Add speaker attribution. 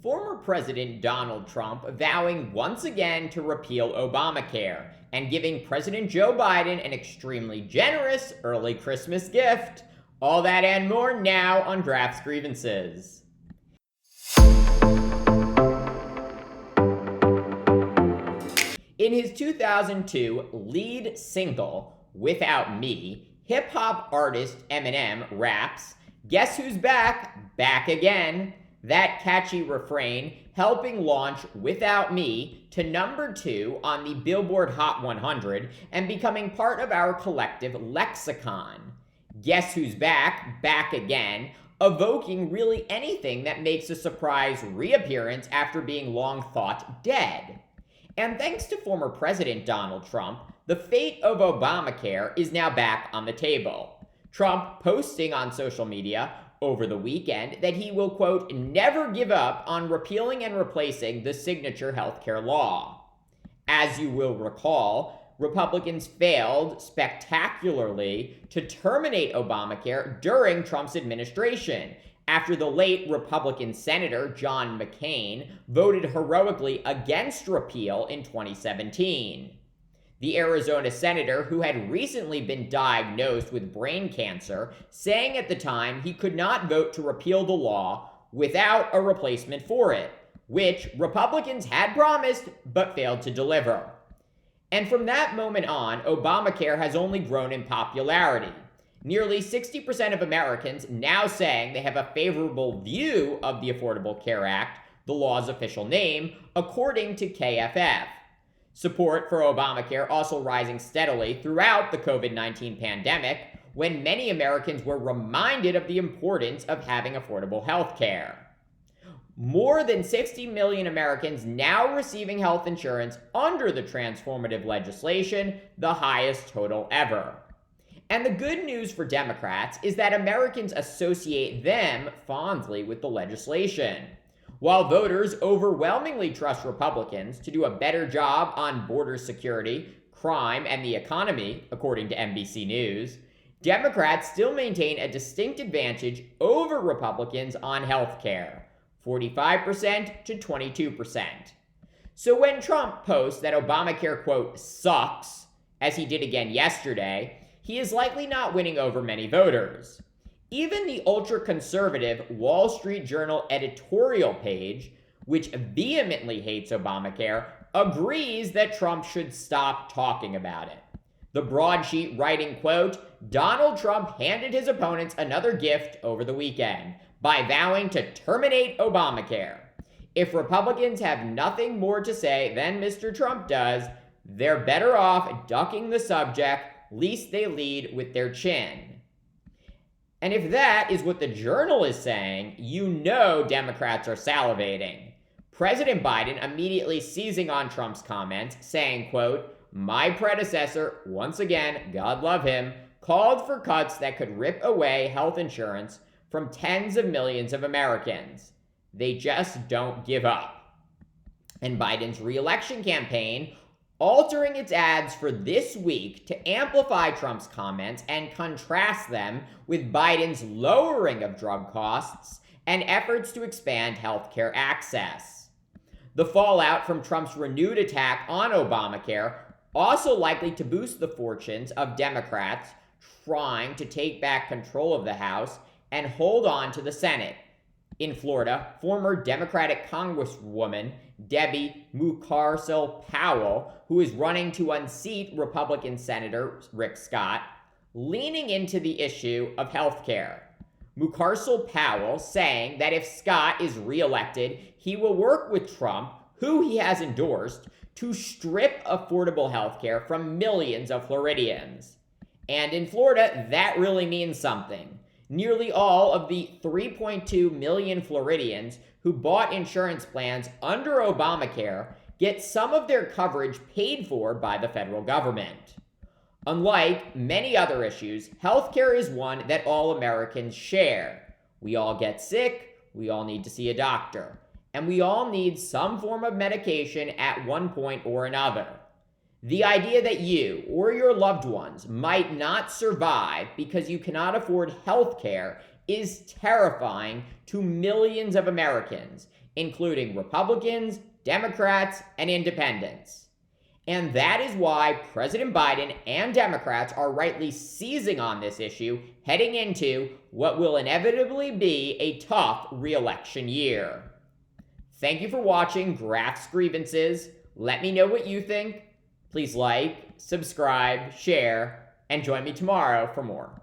Speaker 1: Former President Donald Trump vowing once again to repeal Obamacare and giving President Joe Biden an extremely generous early Christmas gift. All that and more now on Drafts Grievances. In his 2002 lead single, Without Me, hip-hop artist Eminem raps, "Guess who's back? Back again." That catchy refrain helping launch Without Me to number 2 on the Billboard Hot 100 and becoming part of our collective lexicon. Guess who's back? Back again, evoking really anything that makes a surprise reappearance after being long thought dead. And thanks to former President Donald Trump, the fate of Obamacare is now back on the table. Trump posting on social media over the weekend that he will, quote, never give up on repealing and replacing the signature healthcare law. As you will recall, Republicans failed spectacularly to terminate Obamacare during Trump's administration, after the late Republican Senator John McCain voted heroically against repeal in 2017. The Arizona senator, who had recently been diagnosed with brain cancer, saying at the time he could not vote to repeal the law without a replacement for it, which Republicans had promised but failed to deliver. And from that moment on, Obamacare has only grown in popularity. Nearly 60% of Americans now saying they have a favorable view of the Affordable Care Act, the law's official name, according to KFF. Support for Obamacare also rising steadily throughout the COVID-19 pandemic, when many Americans were reminded of the importance of having affordable health care. More than 60 million Americans now receiving health insurance under the transformative legislation, the highest total ever. And the good news for Democrats is that Americans associate them fondly with the legislation. While voters overwhelmingly trust Republicans to do a better job on border security, crime, and the economy, according to NBC News, Democrats still maintain a distinct advantage over Republicans on health care, 45% to 22%. So when Trump posts that Obamacare, quote, sucks, as he did again yesterday, he is likely not winning over many voters. Even the ultra-conservative Wall Street Journal editorial page, which vehemently hates Obamacare, agrees that Trump should stop talking about it. The broadsheet writing, quote, Donald Trump handed his opponents another gift over the weekend by vowing to terminate Obamacare. If Republicans have nothing more to say than Mr. Trump does, they're better off ducking the subject, lest they lead with their chin. And if that is what the Journal is saying, you know Democrats are salivating. President Biden immediately seizing on Trump's comments, saying, quote, my predecessor, once again, God love him, called for cuts that could rip away health insurance from tens of millions of Americans. They just don't give up. And Biden's re-election campaign altering its ads for this week to amplify Trump's comments and contrast them with Biden's lowering of drug costs and efforts to expand healthcare access. The fallout from Trump's renewed attack on Obamacare also likely to boost the fortunes of Democrats trying to take back control of the House and hold on to the Senate. In Florida, former Democratic Congresswoman Debbie Mucarsel-Powell, who is running to unseat Republican Senator Rick Scott, leaning into the issue of health care. Mucarsel-Powell saying that if Scott is reelected, he will work with Trump, who he has endorsed, to strip affordable health care from millions of Floridians. And in Florida, that really means something. Nearly all of the 3.2 million Floridians who bought insurance plans under Obamacare get some of their coverage paid for by the federal government. Unlike many other issues, healthcare is one that all Americans share. We all get sick, we all need to see a doctor, and we all need some form of medication at one point or another. The idea that you or your loved ones might not survive because you cannot afford health care is terrifying to millions of Americans, including Republicans, Democrats, and independents. And that is why President Biden and Democrats are rightly seizing on this issue, heading into what will inevitably be a tough re-election year. Thank you for watching Graph's Grievances. Let me know what you think. Please like, subscribe, share, and join me tomorrow for more.